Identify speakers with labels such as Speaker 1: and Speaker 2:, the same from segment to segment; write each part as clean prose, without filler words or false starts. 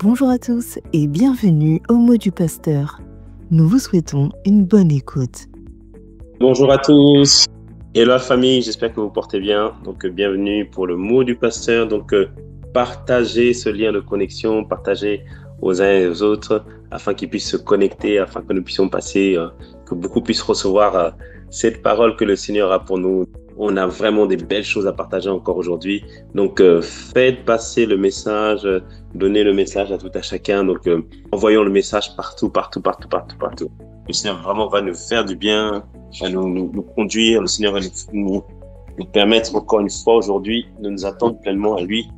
Speaker 1: Bonjour à tous et bienvenue au mot du pasteur. Nous vous souhaitons une bonne écoute.
Speaker 2: Bonjour à tous et la famille, j'espère que vous portez bien. Donc bienvenue pour le mot du pasteur. Donc partagez ce lien de connexion, partagez aux uns et aux autres afin qu'ils puissent se connecter, afin que nous puissions passer, que beaucoup puissent recevoir cette parole que le Seigneur a pour nous. On a vraiment des belles choses à partager encore aujourd'hui. Donc faites passer le message, donnez le message à tout à chacun. Donc envoyons le message partout. Le Seigneur vraiment va nous faire du bien, va nous conduire. Le Seigneur va nous permettre encore une fois aujourd'hui de nous attendre pleinement à lui.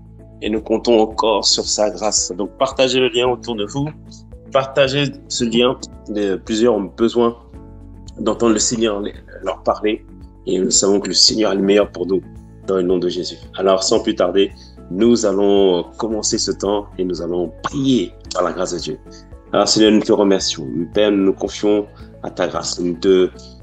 Speaker 2: Et nous comptons encore sur sa grâce. Donc partagez le lien autour de vous. Partagez ce lien. Plusieurs ont besoin d'entendre le Seigneur leur parler. Et nous savons que le Seigneur est le meilleur pour nous dans le nom de Jésus. Alors sans plus tarder, nous allons commencer ce temps et nous allons prier par la grâce de Dieu. Alors Seigneur, nous te remercions. Père, nous nous confions à ta grâce. Nous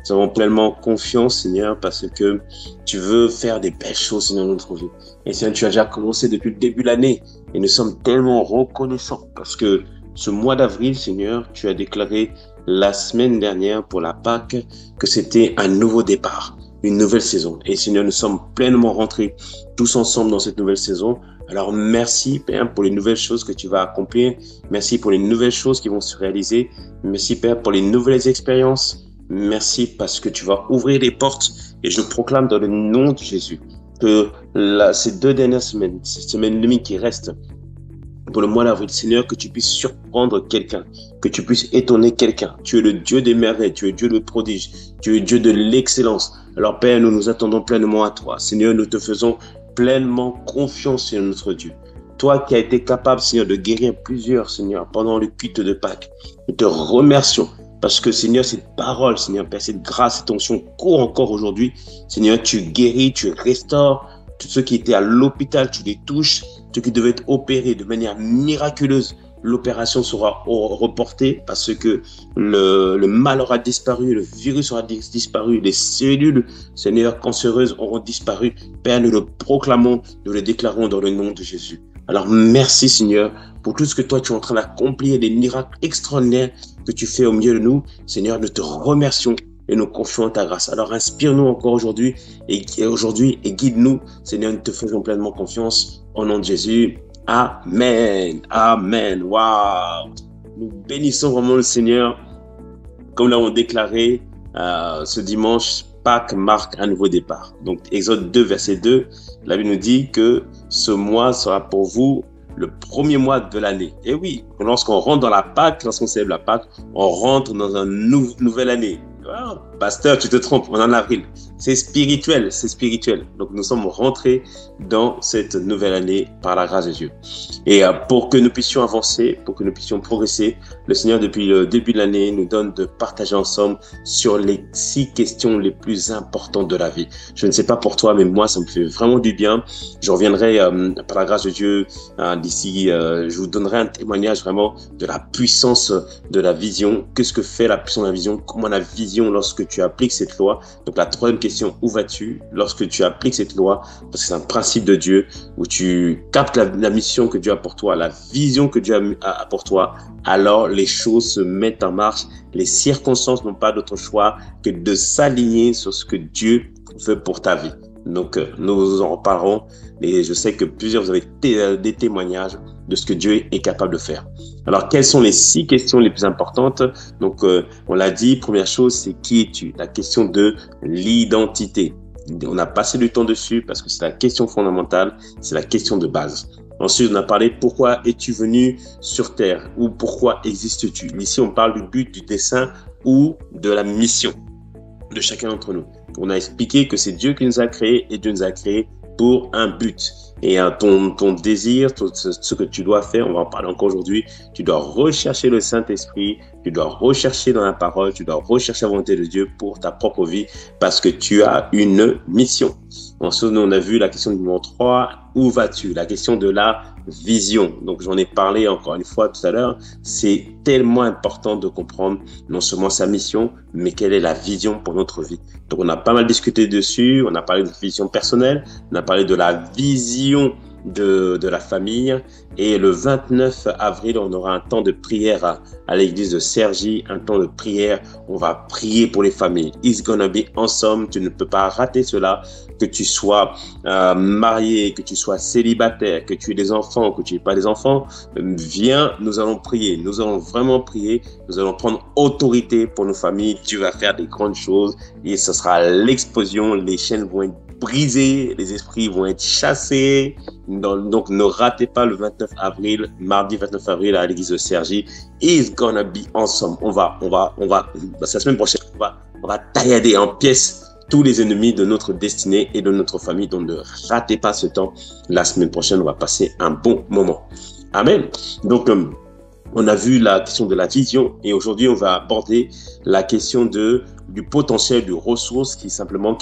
Speaker 2: avons pleinement confiance, Seigneur, parce que tu veux faire des belles choses, Seigneur, dans notre vie. Et Seigneur, tu as déjà commencé depuis le début de l'année. Et nous sommes tellement reconnaissants parce que ce mois d'avril, Seigneur, tu as déclaré la semaine dernière pour la Pâque que c'était un nouveau départ, une nouvelle saison. Et Seigneur, nous sommes pleinement rentrés tous ensemble dans cette nouvelle saison. Alors merci Père pour les nouvelles choses que tu vas accomplir. Merci pour les nouvelles choses qui vont se réaliser. Merci Père pour les nouvelles expériences. Merci parce que tu vas ouvrir les portes. Et je proclame dans le nom de Jésus que ces 2 dernières semaines, cette semaine et demie qui reste pour le mois d'avril, Seigneur, que tu puisses surprendre quelqu'un, que tu puisses étonner quelqu'un. Tu es le Dieu des merveilles, tu es Dieu de prodige, tu es Dieu de l'excellence. Alors Père, nous nous attendons pleinement à toi. Seigneur, nous te faisons pleinement confiance sur notre Dieu. Toi qui as été capable, Seigneur, de guérir plusieurs, Seigneur, pendant le culte de Pâques. Nous te remercions parce que, Seigneur, cette parole, Seigneur, Père, cette grâce, cette onction court encore aujourd'hui. Seigneur, tu guéris, tu restaures. Tous ceux qui étaient à l'hôpital, tu les touches. Ceux qui devaient être opérés de manière miraculeuse, l'opération sera reportée parce que le mal aura disparu, le virus aura disparu, les cellules, Seigneur, cancéreuses auront disparu. Père, nous le proclamons, nous le déclarons dans le nom de Jésus. Alors merci Seigneur pour tout ce que toi tu es en train d'accomplir, des miracles extraordinaires que tu fais au milieu de nous. Seigneur, nous te remercions et nous confions en ta grâce. Alors inspire-nous encore aujourd'hui et guide-nous. Seigneur, nous te faisons pleinement confiance. Au nom de Jésus, Amen. Amen. Waouh. Nous bénissons vraiment le Seigneur. Comme nous l'avons déclaré, ce dimanche, Pâques marque un nouveau départ. Donc, Exode 2, verset 2, la Bible nous dit que ce mois sera pour vous le premier mois de l'année. Et oui, lorsqu'on rentre dans la Pâques, lorsqu'on célèbre la Pâques, on rentre dans une nouvelle année. Oh, pasteur, tu te trompes, on est en avril. C'est spirituel, c'est spirituel. Donc nous sommes rentrés dans cette nouvelle année par la grâce de Dieu. Et pour que nous puissions avancer, pour que nous puissions progresser, le Seigneur depuis le début de l'année nous donne de partager ensemble sur les 6 questions les plus importantes de la vie. Je ne sais pas pour toi, mais moi ça me fait vraiment du bien. Je reviendrai par la grâce de Dieu d'ici, je vous donnerai un témoignage vraiment de la puissance de la vision. Qu'est-ce que fait la puissance de la vision? Comment la vision lorsque tu appliques cette loi? Donc la 3e question, où vas-tu lorsque tu appliques cette loi? Parce que c'est un principe de Dieu où tu captes la mission que Dieu a pour toi, la vision que Dieu a pour toi, alors les choses se mettent en marche. Les circonstances n'ont pas d'autre choix que de s'aligner sur ce que Dieu veut pour ta vie. Donc nous en reparlerons et je sais que plusieurs vous avez des témoignages de ce que Dieu est capable de faire. Alors, quelles sont les 6 questions les plus importantes? Donc, on l'a dit, première chose, c'est qui es-tu? La question de l'identité. On a passé du temps dessus parce que c'est la question fondamentale, c'est la question de base. Ensuite, on a parlé pourquoi es-tu venu sur Terre ou pourquoi existes-tu? Ici, on parle du but, du dessein ou de la mission de chacun d'entre nous. On a expliqué que c'est Dieu qui nous a créés et Dieu nous a créés pour un but. Et ton désir, ce que tu dois faire, on va en parler encore aujourd'hui, tu dois rechercher le Saint-Esprit, tu dois rechercher dans la parole, tu dois rechercher la volonté de Dieu pour ta propre vie parce que tu as une mission. Ensuite, on a vu la question numéro 3, où vas-tu? La question de la vision. Donc, j'en ai parlé encore une fois tout à l'heure. C'est tellement important de comprendre non seulement sa mission, mais quelle est la vision pour notre vie. Donc, on a pas mal discuté dessus. On a parlé de vision personnelle. On a parlé de la vision de la famille. Et le 29 avril, on aura un temps de prière à l'église de Cergy, un temps de prière. On va prier pour les familles. It's gonna be awesome. Tu ne peux pas rater cela. Que tu sois marié, que tu sois célibataire, que tu aies des enfants, que tu n'aies pas des enfants, viens, nous allons prier. Nous allons vraiment prier. Nous allons prendre autorité pour nos familles. Dieu va faire des grandes choses et ce sera l'explosion. Les chaînes vont être brisées, les esprits vont être chassés. Donc, ne ratez pas le 29 avril, mardi 29 avril à l'église de Cergy. It's gonna be awesome. C'est la semaine prochaine, on va taillader en pièces tous les ennemis de notre destinée et de notre famille. Donc, ne ratez pas ce temps. La semaine prochaine, on va passer un bon moment. Amen. Donc, on a vu la question de la vision et aujourd'hui, on va aborder la question du potentiel de ressources qui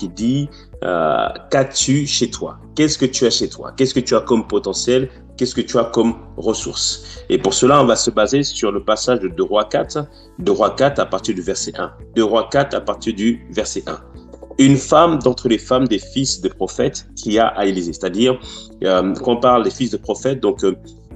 Speaker 2: dit qu'as-tu chez toi? Qu'est-ce que tu as chez toi? Qu'est-ce que tu as comme potentiel? Qu'est-ce que tu as comme ressources? Et pour cela, on va se baser sur le passage de 2 Rois 4, 2 Rois 4 à partir du verset 1. 2 Rois 4 à partir du verset 1. Une femme d'entre les femmes des fils de prophètes cria à Élisée. C'est-à-dire, quand on parle des fils de prophètes, donc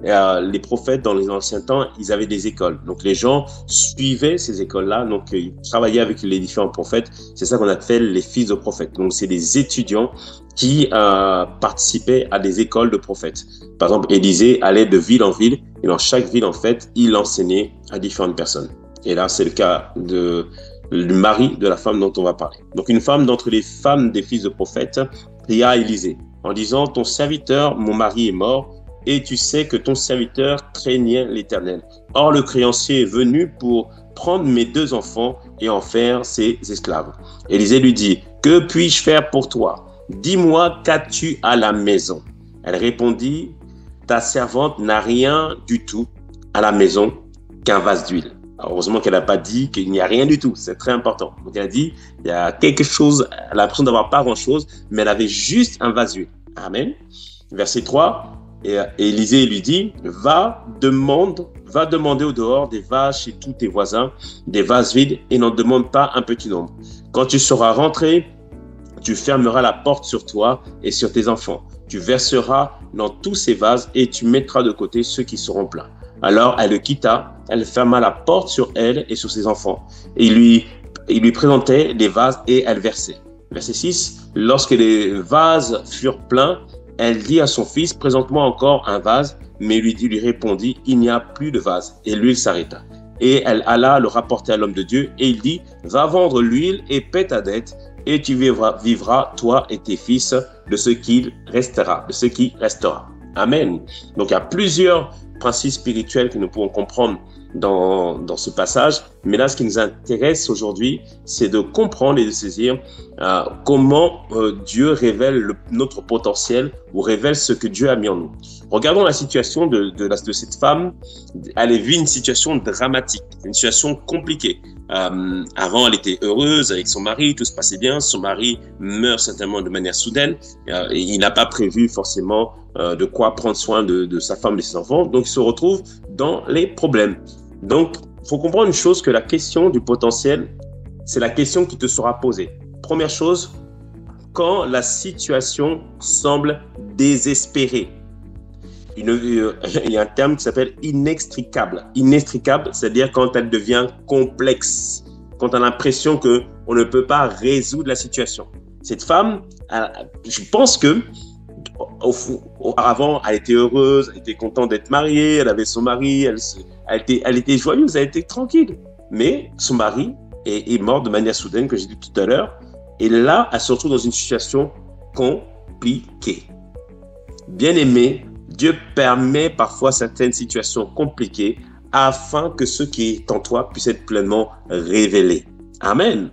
Speaker 2: les prophètes dans les anciens temps, ils avaient des écoles. Donc les gens suivaient ces écoles-là, donc ils travaillaient avec les différents prophètes. C'est ça qu'on appelle les fils de prophètes. Donc c'est des étudiants qui participaient à des écoles de prophètes. Par exemple, Élisée allait de ville en ville et dans chaque ville, en fait, il enseignait à différentes personnes. Et là, c'est le cas du mari de la femme dont on va parler. Donc une femme d'entre les femmes des fils de prophètes pria à Élisée en disant: ton serviteur, mon mari, est mort et tu sais que ton serviteur craignait l'Éternel. Or le créancier est venu pour prendre mes 2 enfants et en faire ses esclaves. Élisée lui dit: que puis-je faire pour toi? Dis-moi, qu'as-tu à la maison? Elle répondit: ta servante n'a rien du tout à la maison qu'un vase d'huile. Heureusement qu'elle n'a pas dit qu'il n'y a rien du tout, c'est très important. Donc elle a dit, il y a quelque chose, elle a l'impression d'avoir pas grand-chose, mais elle avait juste un vase d'huile. Amen. Verset 3, et Élisée lui dit, va demander au dehors des vases chez tous tes voisins, des vases vides, et n'en demande pas un petit nombre. Quand tu seras rentré, tu fermeras la porte sur toi et sur tes enfants. Tu verseras dans tous ces vases et tu mettras de côté ceux qui seront pleins. Alors elle le quitta, elle ferma la porte sur elle et sur ses enfants. Et il lui présentait les vases et elle versait. Verset 6, lorsque les vases furent pleins, elle dit à son fils, présente-moi encore un vase, mais lui répondit, il n'y a plus de vase. Et l'huile s'arrêta. Et elle alla le rapporter à l'homme de Dieu et il dit, va vendre l'huile et paie ta dette et tu vivras, toi et tes fils, de ce qui restera. Amen. Donc il y a plusieurs principes spirituels que nous pouvons comprendre dans ce passage. Mais là, ce qui nous intéresse aujourd'hui, c'est de comprendre et de saisir comment Dieu révèle notre potentiel ou révèle ce que Dieu a mis en nous. Regardons la situation de cette femme. Elle vit une situation dramatique, une situation compliquée. Avant, elle était heureuse avec son mari, tout se passait bien. Son mari meurt certainement de manière soudaine. Et il n'a pas prévu forcément de quoi prendre soin de sa femme et de ses enfants. Donc, il se retrouve dans les problèmes. Donc, il faut comprendre une chose, que la question du potentiel, c'est la question qui te sera posée. Première chose, quand la situation semble désespérée. Il y a un terme qui s'appelle inextricable. Inextricable, c'est-à-dire quand elle devient complexe, quand on a l'impression qu'on ne peut pas résoudre la situation. Cette femme, je pense que avant, elle était heureuse, elle était contente d'être mariée, elle avait son mari, elle était joyeuse, elle était tranquille. Mais son mari est mort de manière soudaine, que j'ai dit tout à l'heure. Et là, elle se retrouve dans une situation compliquée. Bien aimé, Dieu permet parfois certaines situations compliquées afin que ce qui est en toi puisse être pleinement révélé. Amen.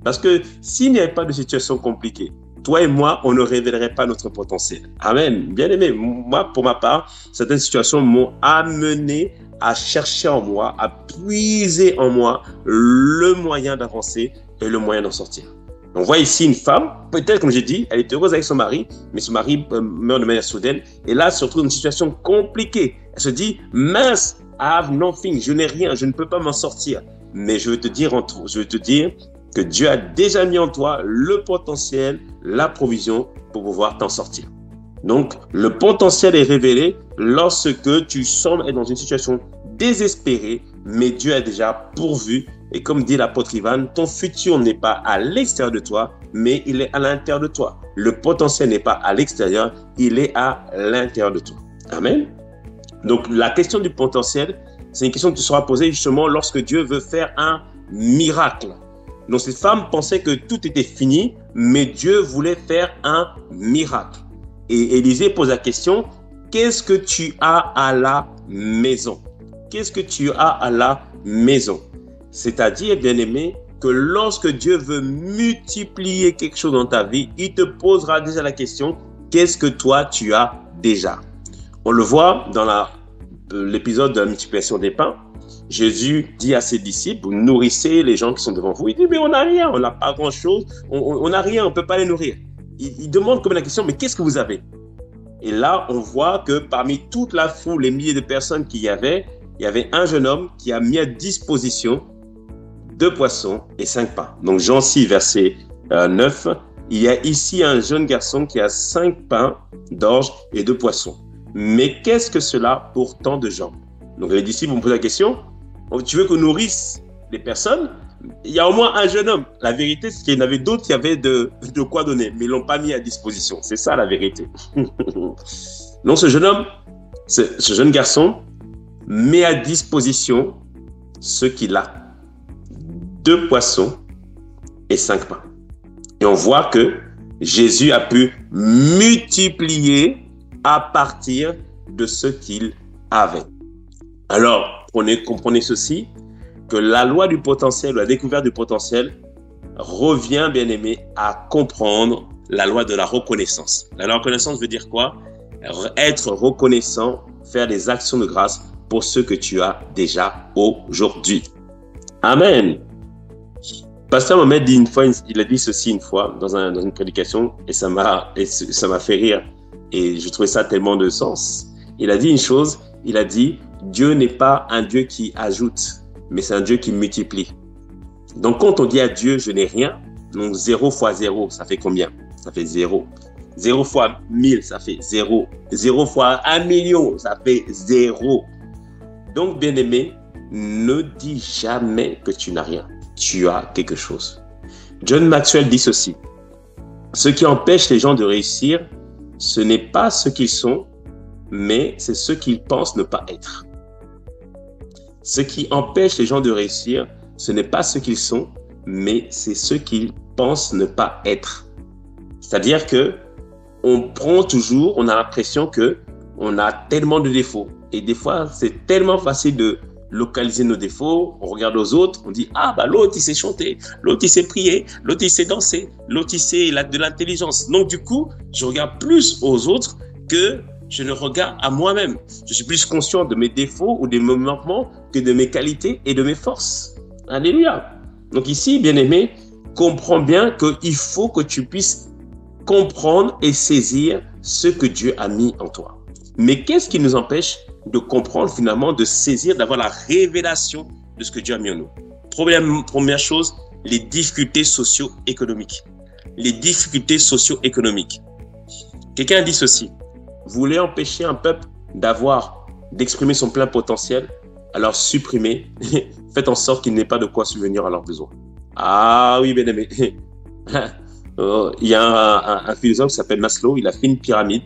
Speaker 2: Parce que s'il n'y avait pas de situation compliquée, toi et moi, on ne révélerait pas notre potentiel. Amen. Bien aimé, moi, pour ma part, certaines situations m'ont amené à chercher en moi, à puiser en moi le moyen d'avancer et le moyen d'en sortir. On voit ici une femme, peut-être comme j'ai dit, elle est heureuse avec son mari, mais son mari meurt de manière soudaine. Et là, elle se retrouve dans une situation compliquée. Elle se dit, mince, I have nothing, je n'ai rien, je ne peux pas m'en sortir. Mais je veux te dire que Dieu a déjà mis en toi le potentiel, la provision pour pouvoir t'en sortir. Donc, le potentiel est révélé lorsque tu sembles être dans une situation désespérée, mais Dieu a déjà pourvu. Et comme dit l'apôtre Ivan, ton futur n'est pas à l'extérieur de toi, mais il est à l'intérieur de toi. Le potentiel n'est pas à l'extérieur, il est à l'intérieur de toi. Amen. Donc, la question du potentiel, c'est une question qui sera posée justement lorsque Dieu veut faire un miracle. Donc, cette femme pensait que tout était fini, mais Dieu voulait faire un miracle. Et Élisée pose la question, qu'est-ce que tu as à la maison? Qu'est-ce que tu as à la maison? C'est-à-dire, bien-aimé, que lorsque Dieu veut multiplier quelque chose dans ta vie, il te posera déjà la question, qu'est-ce que toi tu as déjà? On le voit dans l'épisode de la multiplication des pains. Jésus dit à ses disciples, nourrissez les gens qui sont devant vous. Il dit, mais on n'a rien, on n'a pas grand-chose, on n'a rien, on ne peut pas les nourrir. Il demande comme la question, mais qu'est-ce que vous avez? Et là, on voit que parmi toute la foule, les milliers de personnes qu'il y avait un jeune homme qui a mis à disposition 2 poissons et 5 pains. Donc Jean 6, verset 9, il y a ici un jeune garçon qui a 5 pains d'orge et 2 poissons. Mais qu'est-ce que cela pour tant de gens? Donc les disciples vont poser la question, tu veux qu'on nourrisse les personnes? Il y a au moins un jeune homme. La vérité, c'est qu'il y en avait d'autres qui avaient de quoi donner, mais ils ne l'ont pas mis à disposition. C'est ça la vérité. Donc ce jeune homme, ce jeune garçon, met à disposition ce qu'il a. 2 poissons et 5 pains. Et on voit que Jésus a pu multiplier à partir de ce qu'il avait. Alors, comprenez ceci, que la loi du potentiel, la découverte du potentiel, revient, bien aimé, à comprendre la loi de la reconnaissance. La loi de la reconnaissance veut dire quoi? Être reconnaissant, faire des actions de grâce pour ce que tu as déjà aujourd'hui. Amen. Pasteur Mohamed dit une fois, il a dit ceci une fois dans une prédication et ça m'a fait rire et je trouvais ça tellement de sens. Il a dit une chose, il a dit Dieu n'est pas un Dieu qui ajoute, mais c'est un Dieu qui multiplie. Donc quand on dit à Dieu je n'ai rien, donc 0 fois 0, ça fait combien? Ça fait 0. 0 fois 1000, ça fait 0. 0 fois 1 million, ça fait 0. Donc bien aimé, ne dis jamais que tu n'as rien. Tu as quelque chose. John Maxwell dit ceci. Ce qui empêche les gens de réussir, ce n'est pas ce qu'ils sont, mais c'est ce qu'ils pensent ne pas être. Ce qui empêche les gens de réussir, ce n'est pas ce qu'ils sont, mais c'est ce qu'ils pensent ne pas être. C'est-à-dire que on a l'impression que on a tellement de défauts. Et des fois, c'est tellement facile de localiser nos défauts, on regarde aux autres, on dit « Ah, bah l'autre, il sait chanter, l'autre, il sait prier, l'autre, il sait danser, l'autre, il a de l'intelligence. » Donc, du coup, je regarde plus aux autres que je ne regarde à moi-même. Je suis plus conscient de mes défauts ou de mes manquements que de mes qualités et de mes forces. Alléluia. Donc ici, bien-aimé, comprends bien qu'il faut que tu puisses comprendre et saisir ce que Dieu a mis en toi. Mais qu'est-ce qui nous empêche de comprendre finalement, de saisir, d'avoir la révélation de ce que Dieu a mis en nous? Première chose, les difficultés socio-économiques. Les difficultés socio-économiques. Quelqu'un dit ceci, vous voulez empêcher un peuple d'exprimer son plein potentiel, alors supprimez, faites en sorte qu'il n'ait pas de quoi subvenir à leurs besoins. Ah oui, bien aimé. Il y a un philosophe qui s'appelle Maslow, il a fait une pyramide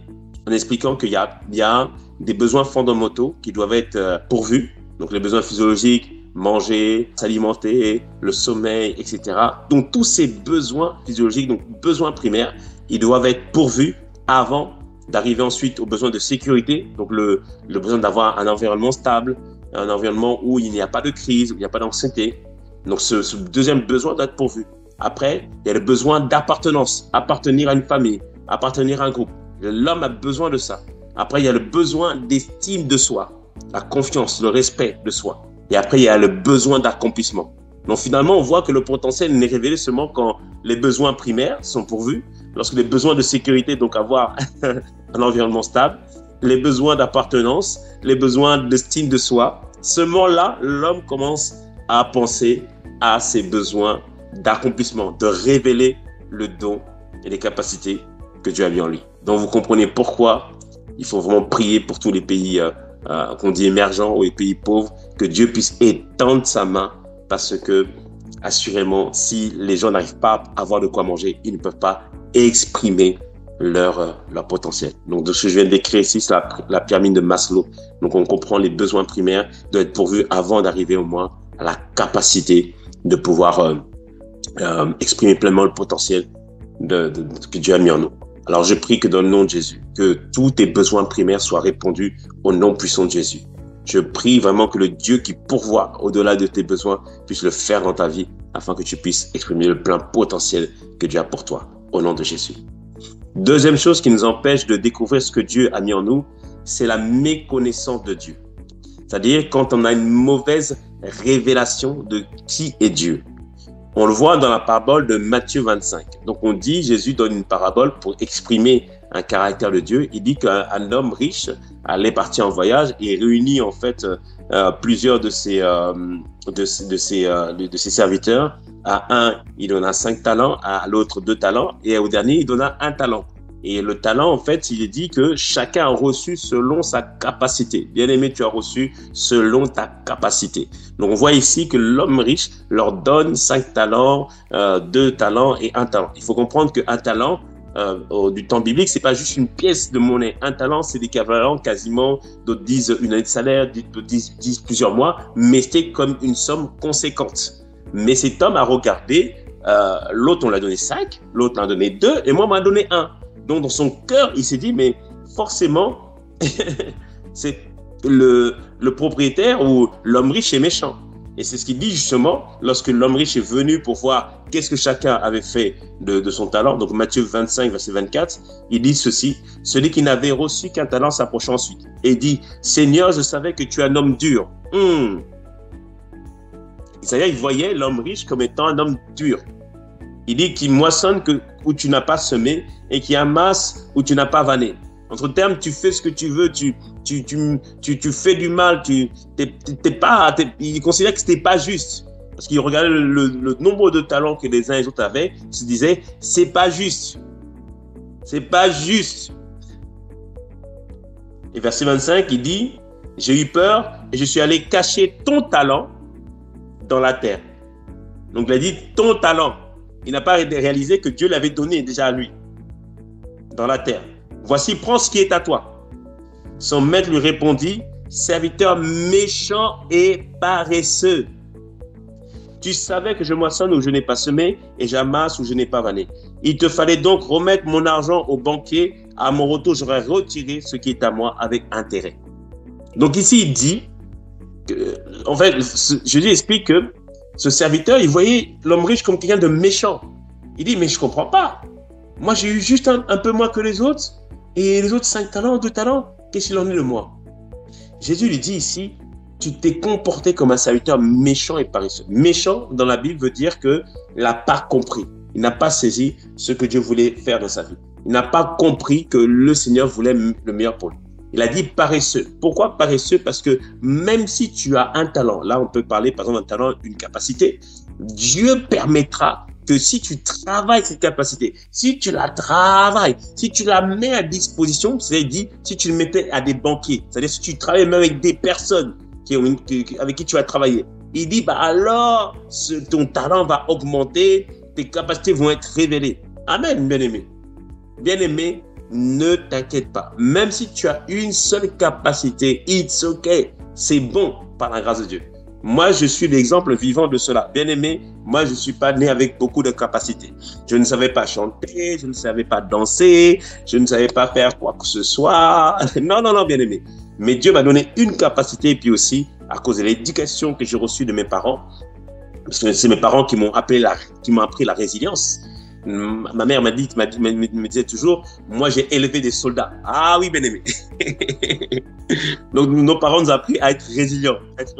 Speaker 2: en expliquant qu'il y a des besoins fondamentaux qui doivent être pourvus. Donc les besoins physiologiques, manger, s'alimenter, le sommeil, etc. Donc tous ces besoins physiologiques, donc besoins primaires, ils doivent être pourvus avant d'arriver ensuite aux besoins de sécurité. Donc le besoin d'avoir un environnement stable, un environnement où il n'y a pas de crise, où il n'y a pas d'anxiété. Donc ce deuxième besoin doit être pourvu. Après, il y a le besoin d'appartenance, appartenir à une famille, appartenir à un groupe. L'homme a besoin de ça. Après, il y a le besoin d'estime de soi, la confiance, le respect de soi. Et après, il y a le besoin d'accomplissement. Donc finalement, on voit que le potentiel n'est révélé seulement quand les besoins primaires sont pourvus, lorsque les besoins de sécurité, donc avoir un environnement stable, les besoins d'appartenance, les besoins d'estime de soi, seulement là, l'homme commence à penser à ses besoins d'accomplissement, de révéler le don et les capacités que Dieu a mis en lui. Donc, vous comprenez pourquoi il faut vraiment prier pour tous les pays qu'on dit émergents ou les pays pauvres, que Dieu puisse étendre sa main parce que, assurément, si les gens n'arrivent pas à avoir de quoi manger, ils ne peuvent pas exprimer leur potentiel. Donc, de ce que je viens de décrire ici, c'est la pyramide de Maslow. Donc, on comprend les besoins primaires doivent être pourvus avant d'arriver au moins à la capacité de pouvoir exprimer pleinement le potentiel que Dieu a mis en nous. Alors, je prie que dans le nom de Jésus, que tous tes besoins primaires soient répondus au nom puissant de Jésus. Je prie vraiment que le Dieu qui pourvoit au-delà de tes besoins puisse le faire dans ta vie afin que tu puisses exprimer le plein potentiel que Dieu a pour toi, au nom de Jésus. Deuxième chose qui nous empêche de découvrir ce que Dieu a mis en nous, c'est la méconnaissance de Dieu. C'est-à-dire quand on a une mauvaise révélation de qui est Dieu. On le voit dans la parabole de Matthieu 25. Donc on dit, Jésus donne une parabole pour exprimer un caractère de Dieu. Il dit qu'un homme riche allait partir en voyage et réunit en fait plusieurs de ses serviteurs. À un, il donna 5 talents, à l'autre 2 talents et au dernier, il donna 1 talent. Et le talent, en fait, il est dit que chacun a reçu selon sa capacité. Bien-aimé, tu as reçu selon ta capacité. Donc, on voit ici que l'homme riche leur donne 5 talents, 2 talents et 1 talent. Il faut comprendre qu'un talent, du temps biblique, c'est pas juste une pièce de monnaie. Un talent, c'est l'équivalent quasiment, d'autres disent une année de salaire, d'autres disent plusieurs mois, mais c'est comme une somme conséquente. Mais cet homme a regardé, l'autre on l'a donné 5, l'autre l'a donné 2 et moi on m'a donné 1. Donc dans son cœur, il s'est dit, mais forcément, c'est le propriétaire ou l'homme riche est méchant. Et c'est ce qu'il dit justement lorsque l'homme riche est venu pour voir qu'est-ce que chacun avait fait de son talent. Donc Matthieu 25, verset 24, il dit ceci, « Celui qui n'avait reçu qu'un talent s'approcha ensuite et dit, « Seigneur, je savais que tu es un homme dur. » C'est-à-dire, il voyait l'homme riche comme étant un homme dur. Il dit qu'il moissonne où tu n'as pas semé et qu'il amasse où tu n'as pas vanné. Entre termes, tu fais ce que tu veux, tu fais du mal, il considère que ce n'était pas juste. Parce qu'il regardait le nombre de talents que les uns et les autres avaient, il se disait, c'est pas juste. C'est pas juste. Et verset 25, il dit, j'ai eu peur et je suis allé cacher ton talent dans la terre. Donc il a dit ton talent. Il n'a pas réalisé que Dieu l'avait donné déjà à lui dans la terre. Voici, prends ce qui est à toi. Son maître lui répondit, serviteur méchant et paresseux. Tu savais que je moissonne où je n'ai pas semé et j'amasse où je n'ai pas vanné. Il te fallait donc remettre mon argent au banquier. À mon retour, j'aurais retiré ce qui est à moi avec intérêt. Donc ici, il dit, en fait, Jésus explique que ce serviteur, il voyait l'homme riche comme quelqu'un de méchant. Il dit, mais je ne comprends pas. Moi, j'ai eu juste un peu moins que les autres. Et les autres 5 talents, 2 talents, qu'est-ce qu'il en est de moi? Jésus lui dit ici, tu t'es comporté comme un serviteur méchant et paresseux. Méchant, dans la Bible, veut dire qu'il n'a pas compris. Il n'a pas saisi ce que Dieu voulait faire dans sa vie. Il n'a pas compris que le Seigneur voulait le meilleur pour lui. Il a dit paresseux. Pourquoi paresseux? Parce que même si tu as un talent, là on peut parler par exemple d'un talent, une capacité, Dieu permettra que si tu travailles cette capacité, si tu la travailles, si tu la mets à disposition, c'est-à-dire si tu le mettais à des banquiers, c'est-à-dire si tu travailles même avec des personnes avec qui tu vas travailler, il dit alors ton talent va augmenter, tes capacités vont être révélées. Amen, bien-aimé. Bien-aimé, ne t'inquiète pas. Même si tu as une seule capacité, it's okay. C'est bon par la grâce de Dieu. Moi, je suis l'exemple vivant de cela. Bien-aimé, moi, je ne suis pas né avec beaucoup de capacités. Je ne savais pas chanter, je ne savais pas danser, je ne savais pas faire quoi que ce soit. Non, bien-aimé. Mais Dieu m'a donné une capacité et puis aussi, à cause de l'éducation que j'ai reçue de mes parents, parce que c'est mes parents qui m'ont appris la résilience. Ma mère me disait toujours, moi j'ai élevé des soldats. Ah oui, bien aimé. Donc nos parents nous ont appris à être résilients, à être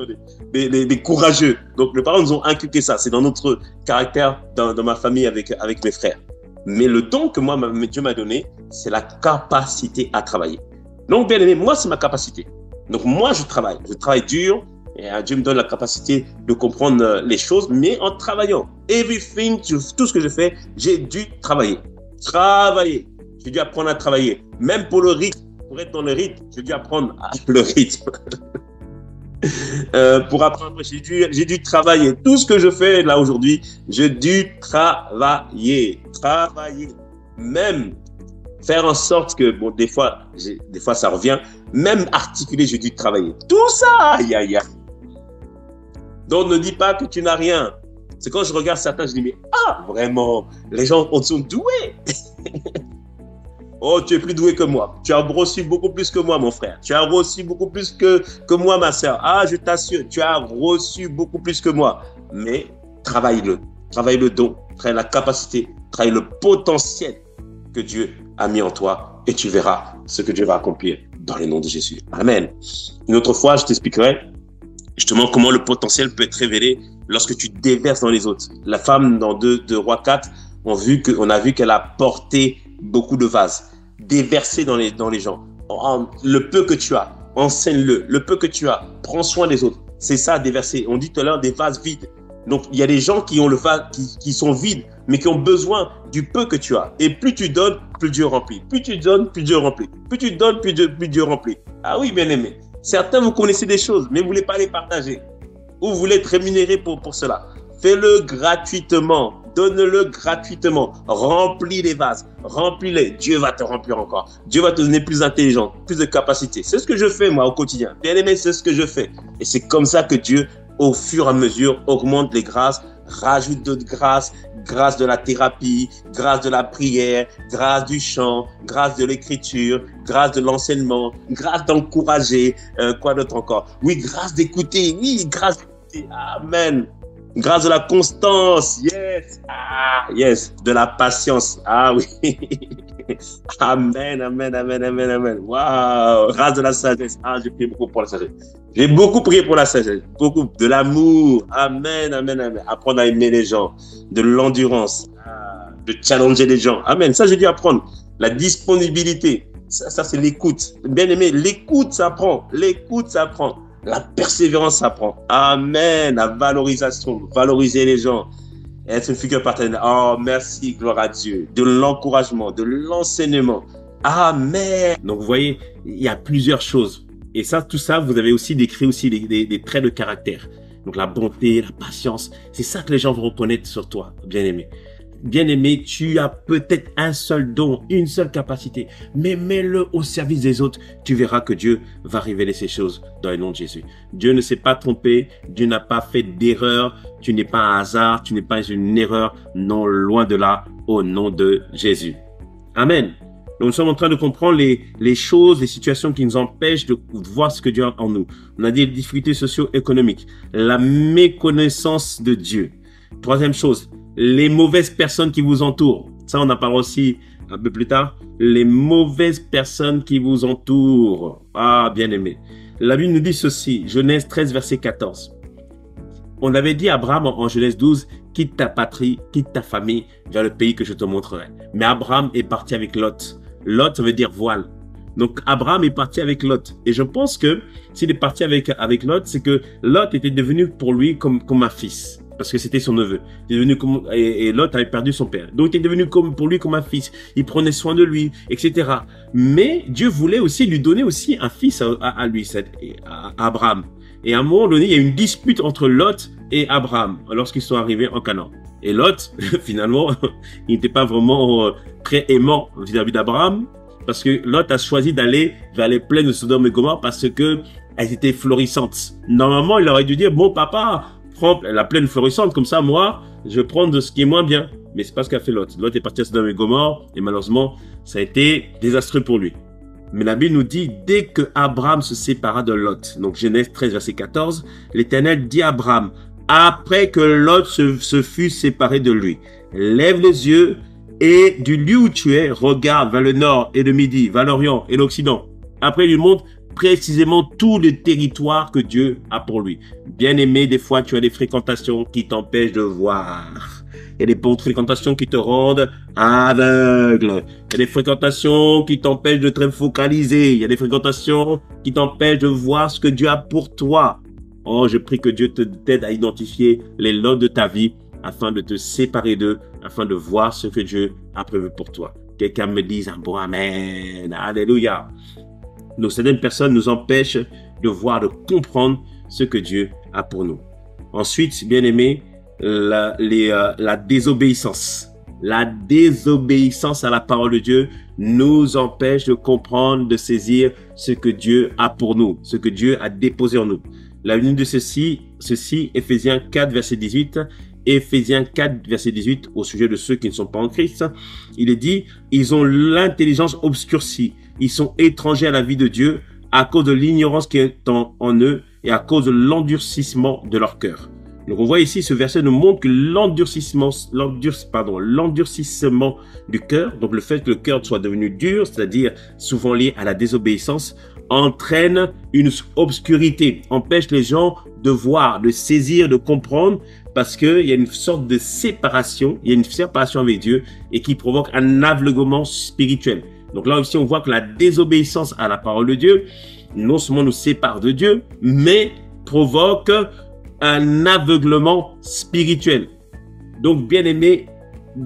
Speaker 2: des courageux. Donc les parents nous ont inculqué ça. C'est dans notre caractère, dans ma famille avec mes frères. Mais le don que Dieu m'a donné, c'est la capacité à travailler. Donc bien aimé, moi c'est ma capacité. Donc moi je travaille dur. Et Dieu me donne la capacité de comprendre les choses, mais en travaillant. Tout ce que je fais, j'ai dû travailler. j'ai dû apprendre à travailler. Même pour le rythme, pour être dans le rythme, j'ai dû apprendre le rythme. Pour apprendre, j'ai dû travailler. Tout ce que je fais là aujourd'hui, j'ai dû travailler. Même faire en sorte que, bon, des fois ça revient, même articuler, j'ai dû travailler. Tout ça, aïe, aïe, aïe. Donc ne dis pas que tu n'as rien. C'est quand je regarde certains, je dis, mais vraiment, les gens sont doués. Oh, tu es plus doué que moi. Tu as reçu beaucoup plus que moi, mon frère. Tu as reçu beaucoup plus que moi, ma soeur. Ah, je t'assure, tu as reçu beaucoup plus que moi. Mais travaille-le. Travaille le don, travaille la capacité, travaille le potentiel que Dieu a mis en toi et tu verras ce que Dieu va accomplir dans le nom de Jésus. Amen. Une autre fois, je t'expliquerai justement comment le potentiel peut être révélé lorsque tu déverses dans les autres. La femme dans 2 Rois 4, on a vu qu'elle a porté beaucoup de vases, déversé dans les gens. Le peu que tu as, enseigne-le. Le peu que tu as, prends soin des autres. C'est ça, déverser. On dit tout à l'heure des vases vides. Donc, il y a des gens qui ont le vase, qui sont vides, mais qui ont besoin du peu que tu as. Et plus tu donnes, plus Dieu remplit. Plus tu donnes, plus Dieu remplit. Plus tu donnes, plus Dieu remplit. Ah oui, bien aimé. Certains, vous connaissez des choses, mais vous ne voulez pas les partager. Ou vous voulez être rémunéré pour cela. Fais-le gratuitement. Donne-le gratuitement. Remplis les vases. Remplis-les. Dieu va te remplir encore. Dieu va te donner plus d'intelligence, plus de capacité. C'est ce que je fais, moi, au quotidien. Bien aimé, c'est ce que je fais. Et c'est comme ça que Dieu, au fur et à mesure, augmente les grâces, rajoute d'autres grâces, grâce de la thérapie, grâce de la prière, grâce du chant, grâce de l'écriture, grâce de l'enseignement, grâce d'encourager, quoi d'autre encore? Oui, grâce d'écouter, oui, grâce d'écouter, amen. Grâce de la constance, yes, yes, de la patience, oui. Amen, amen, amen, amen, amen. Waouh, grâce de la sagesse. J'ai prié beaucoup pour la sagesse. J'ai beaucoup prié pour la sagesse, beaucoup de l'amour. Amen, amen, amen. Apprendre à aimer les gens, de l'endurance, de challenger les gens. Amen. Ça, j'ai dû apprendre. La disponibilité, ça c'est l'écoute. Bien aimé, l'écoute, ça prend. L'écoute, ça prend. La persévérance, ça prend. Amen. La valorisation, valoriser les gens. Être une figure partenaire. Oh, merci, gloire à Dieu. De l'encouragement, de l'enseignement. Amen. Donc, vous voyez, il y a plusieurs choses. Et ça, tout ça, vous avez aussi décrit aussi des traits de caractère. Donc, la bonté, la patience. C'est ça que les gens vont reconnaître sur toi, bien-aimé. Bien-aimé, tu as peut-être un seul don, une seule capacité, mais mets-le au service des autres. Tu verras que Dieu va révéler ces choses dans le nom de Jésus. Dieu ne s'est pas trompé, Dieu n'a pas fait d'erreur, tu n'es pas un hasard, tu n'es pas une erreur, non, loin de là, au nom de Jésus. Amen. Donc, nous sommes en train de comprendre les choses, les situations qui nous empêchent de voir ce que Dieu a en nous. On a dit les difficultés socio-économiques, la méconnaissance de Dieu. Troisième chose, les mauvaises personnes qui vous entourent. Ça, on en parlera aussi un peu plus tard. Les mauvaises personnes qui vous entourent. Bien aimé. La Bible nous dit ceci, Genèse 13, verset 14. On avait dit à Abraham en Genèse 12, quitte ta patrie, quitte ta famille, vers le pays que je te montrerai. Mais Abraham est parti avec Lot. Lot, ça veut dire voile. Donc, Abraham est parti avec Lot. Et je pense que s'il est parti avec Lot, c'est que Lot était devenu pour lui comme un fils. Parce que c'était son neveu. Il est devenu et Lot avait perdu son père. Donc, il est devenu pour lui comme un fils. Il prenait soin de lui, etc. Mais Dieu voulait aussi lui donner aussi un fils à lui, à Abraham. Et à un moment donné, il y a une dispute entre Lot et Abraham lorsqu'ils sont arrivés en Canaan. Et Lot, finalement, il n'était pas vraiment très aimant vis-à-vis d'Abraham. Parce que Lot a choisi d'aller vers les plaines de Sodome et Gomorrhe parce que elles étaient florissantes. Normalement, il aurait dû dire, bon papa, prends la plaine florissante, comme ça, moi, je prends de ce qui est moins bien. Mais c'est pas ce qu'a fait Lot. Lot est parti à Sodome et Gomorrhe, et malheureusement, ça a été désastreux pour lui. Mais la Bible nous dit, dès que Abraham se sépara de Lot, donc Genèse 13, verset 14, l'Éternel dit à Abraham, après que Lot se fut séparé de lui, lève les yeux et du lieu où tu es, regarde vers le nord et le midi, vers l'orient et l'occident. Après, il lui montre précisément tout le territoire que Dieu a pour lui. Bien aimé, des fois, tu as des fréquentations qui t'empêchent de voir. Il y a des bonnes fréquentations qui te rendent aveugle. Il y a des fréquentations qui t'empêchent de te focaliser. Il y a des fréquentations qui t'empêchent de voir ce que Dieu a pour toi. Oh, je prie que Dieu t'aide à identifier les lots de ta vie afin de te séparer d'eux, afin de voir ce que Dieu a prévu pour toi. Quelqu'un me dise un bon amen. Alléluia. Donc, certaines personnes nous empêchent de voir, de comprendre ce que Dieu a pour nous. Ensuite, bien aimé, la désobéissance. La désobéissance à la parole de Dieu nous empêche de comprendre, de saisir ce que Dieu a pour nous, ce que Dieu a déposé en nous. La venue de ceci, Éphésiens 4, verset 18, Éphésiens 4, verset 18, au sujet de ceux qui ne sont pas en Christ, il est dit, ils ont l'intelligence obscurcie, ils sont étrangers à la vie de Dieu à cause de l'ignorance qui est en eux et à cause de l'endurcissement de leur cœur. Donc on voit ici, ce verset nous montre que l'endurcissement du cœur, donc le fait que le cœur soit devenu dur, c'est-à-dire souvent lié à la désobéissance, entraîne une obscurité, empêche les gens de voir, de saisir, de comprendre, parce qu'il y a une sorte de séparation, il y a une séparation avec Dieu et qui provoque un aveuglement spirituel. Donc là aussi, on voit que la désobéissance à la parole de Dieu, non seulement nous sépare de Dieu, mais provoque un aveuglement spirituel. Donc, bien aimé,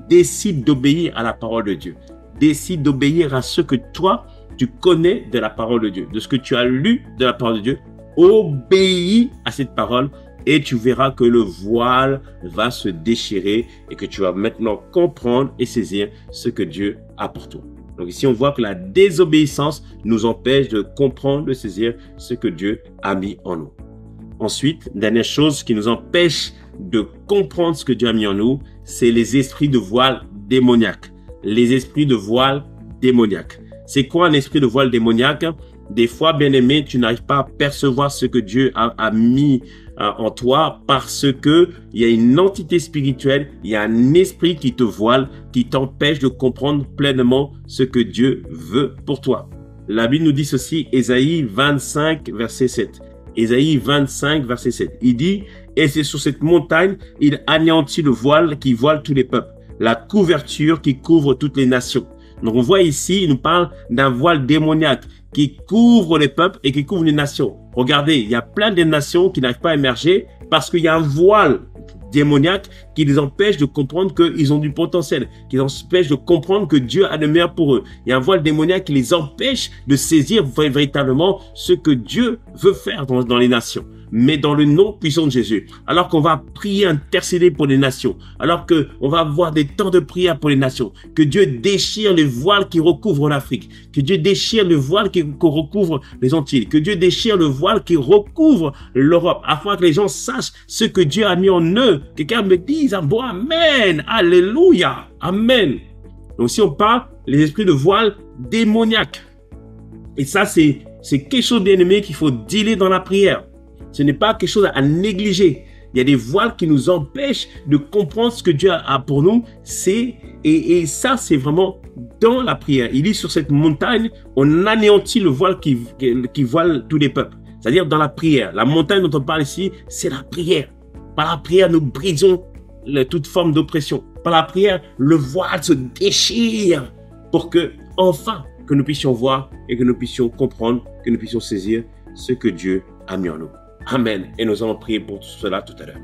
Speaker 2: décide d'obéir à la parole de Dieu. Décide d'obéir à ce que toi, tu connais de la parole de Dieu, de ce que tu as lu de la parole de Dieu. Obéis à cette parole et tu verras que le voile va se déchirer et que tu vas maintenant comprendre et saisir ce que Dieu a pour toi. Donc ici, on voit que la désobéissance nous empêche de comprendre, de saisir ce que Dieu a mis en nous. Ensuite, dernière chose qui nous empêche de comprendre ce que Dieu a mis en nous, c'est les esprits de voile démoniaques. Les esprits de voile démoniaques. C'est quoi un esprit de voile démoniaque? Des fois, bien aimé, tu n'arrives pas à percevoir ce que Dieu a mis en toi parce que il y a une entité spirituelle, il y a un esprit qui te voile, qui t'empêche de comprendre pleinement ce que Dieu veut pour toi. La Bible nous dit ceci, Ésaïe 25, verset 7. Ésaïe 25, verset 7. Il dit, et c'est sur cette montagne, il anéantit le voile qui voile tous les peuples, la couverture qui couvre toutes les nations. Donc on voit ici, il nous parle d'un voile démoniaque qui couvre les peuples et qui couvre les nations. Regardez, il y a plein de nations qui n'arrivent pas à émerger parce qu'il y a un voile démoniaque qui les empêche de comprendre qu'ils ont du potentiel, qui les empêche de comprendre que Dieu a le meilleur pour eux. Il y a un voile démoniaque qui les empêche de saisir véritablement ce que Dieu veut faire dans les nations, mais dans le nom puissant de Jésus. Alors qu'on va prier, intercéder pour les nations, alors qu'on va avoir des temps de prière pour les nations, que Dieu déchire les voiles qui recouvrent l'Afrique, que Dieu déchire le voile qui recouvre les Antilles, que Dieu déchire le voile qui recouvre l'Europe, afin que les gens sachent ce que Dieu a mis en eux. Quelqu'un me dise un bon amen, alléluia, amen. Donc si on parle, les esprits de voile démoniaques, et ça c'est quelque chose, bien aimé, qu'il faut dealer dans la prière. Ce n'est pas quelque chose à négliger. Il y a des voiles qui nous empêchent de comprendre ce que Dieu a pour nous. Et ça, c'est vraiment dans la prière. Il dit sur cette montagne, on anéantit le voile qui voile tous les peuples. C'est-à-dire dans la prière. La montagne dont on parle ici, c'est la prière. Par la prière, nous brisons toute forme d'oppression. Par la prière, le voile se déchire pour que, enfin, que nous puissions voir et que nous puissions comprendre, que nous puissions saisir ce que Dieu a mis en nous. Amen. Et nous allons prier pour cela tout à l'heure.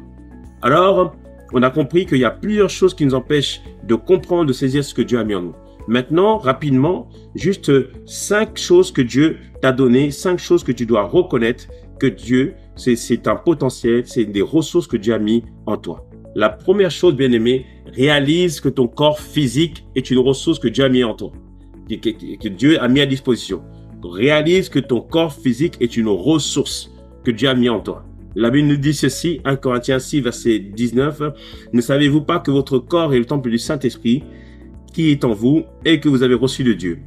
Speaker 2: Alors, on a compris qu'il y a plusieurs choses qui nous empêchent de comprendre, de saisir ce que Dieu a mis en nous. Maintenant, rapidement, juste 5 choses que Dieu t'a données, 5 choses que tu dois reconnaître que Dieu, c'est un potentiel, c'est des ressources que Dieu a mis en toi. La première chose, bien aimé, réalise que ton corps physique est une ressource que Dieu a mis en toi, que Dieu a mis à disposition. Réalise que ton corps physique est une ressource que Dieu a mis en toi. La Bible nous dit ceci, 1 Corinthiens 6, verset 19. Ne savez-vous pas que votre corps est le temple du Saint-Esprit qui est en vous et que vous avez reçu de Dieu?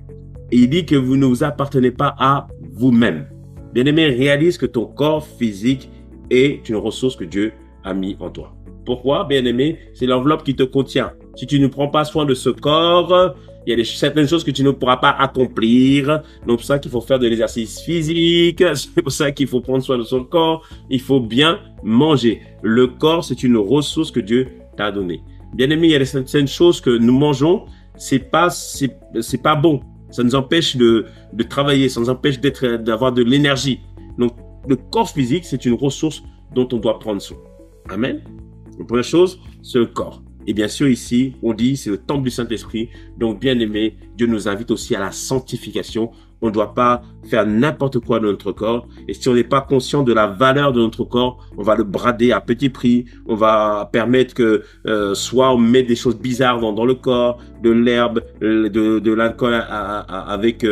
Speaker 2: Et il dit que vous ne vous appartenez pas à vous-même. Bien-aimé, réalise que ton corps physique est une ressource que Dieu a mis en toi. Pourquoi, bien-aimé? C'est l'enveloppe qui te contient. Si tu ne prends pas soin de ce corps, il y a certaines choses que tu ne pourras pas accomplir. Donc, c'est pour ça qu'il faut faire de l'exercice physique. C'est pour ça qu'il faut prendre soin de son corps. Il faut bien manger. Le corps, c'est une ressource que Dieu t'a donnée. Bien aimé, il y a certaines choses que nous mangeons. C'est pas bon. Ça nous empêche de travailler. Ça nous empêche d'avoir de l'énergie. Donc, le corps physique, c'est une ressource dont on doit prendre soin. Amen. La première chose, c'est le corps. Et bien sûr, ici, on dit c'est le temple du Saint-Esprit. Donc, bien aimé, Dieu nous invite aussi à la sanctification. On ne doit pas faire n'importe quoi de notre corps. Et si on n'est pas conscient de la valeur de notre corps, on va le brader à petit prix. On va permettre que soit on met des choses bizarres dans le corps, de l'herbe, de l'alcool avec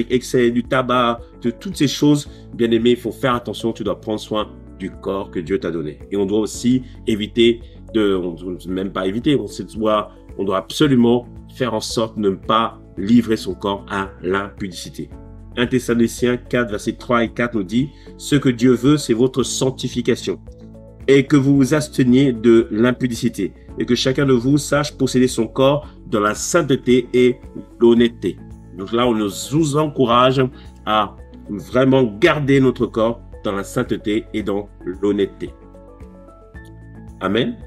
Speaker 2: excès, du tabac, de toutes ces choses. Bien aimé, il faut faire attention. Tu dois prendre soin du corps que Dieu t'a donné. Et on doit aussi éviter même pas éviter, on doit absolument faire en sorte de ne pas livrer son corps à l'impudicité. 1 Thessaloniciens 4, versets 3 et 4 nous dit, « Ce que Dieu veut, c'est votre sanctification, et que vous vous absteniez de l'impudicité, et que chacun de vous sache posséder son corps dans la sainteté et l'honnêteté. » Donc là, on nous encourage à vraiment garder notre corps dans la sainteté et dans l'honnêteté. Amen.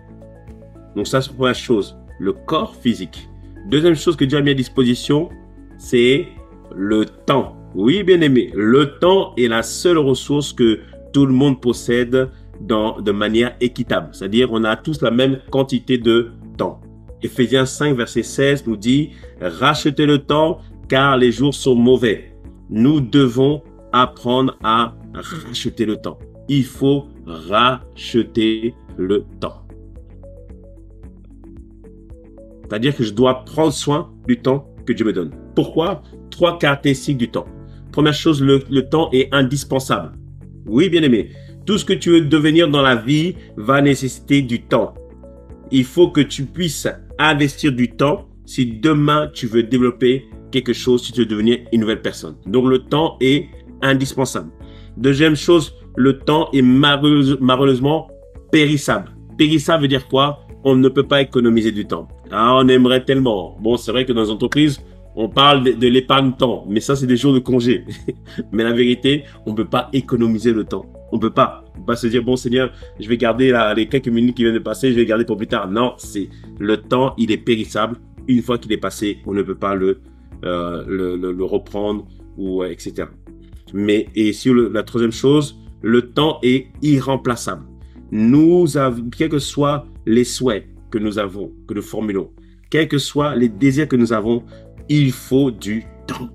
Speaker 2: Donc ça, c'est la première chose, le corps physique. Deuxième chose que Dieu a mis à disposition, c'est le temps. Oui, bien aimé, le temps est la seule ressource que tout le monde possède de manière équitable. C'est-à-dire, on a tous la même quantité de temps. Éphésiens 5, verset 16 nous dit, « Rachetez le temps, car les jours sont mauvais. » Nous devons apprendre à racheter le temps. Il faut racheter le temps. C'est-à-dire que je dois prendre soin du temps que Dieu me donne. Pourquoi? 3 caractéristiques du temps. Première chose, le temps est indispensable. Oui, bien aimé. Tout ce que tu veux devenir dans la vie va nécessiter du temps. Il faut que tu puisses investir du temps si demain tu veux développer quelque chose, si tu veux devenir une nouvelle personne. Donc le temps est indispensable. Deuxième chose, le temps est malheureusement périssable. Périssable veut dire quoi? On ne peut pas économiser du temps. Ah, on aimerait tellement. Bon, c'est vrai que dans les entreprises, on parle de l'épargne-temps, mais ça, c'est des jours de congé. Mais la vérité, on ne peut pas économiser le temps. On ne peut pas. On peut pas se dire, bon Seigneur, je vais garder les quelques minutes qui viennent de passer, je vais garder pour plus tard. Non, le temps, il est périssable. Une fois qu'il est passé, on ne peut pas le reprendre, ou etc. Et sur la troisième chose, le temps est irremplaçable. Quels que soient les souhaits que nous avons, que nous formulons, quels que soient les désirs que nous avons, il faut du temps.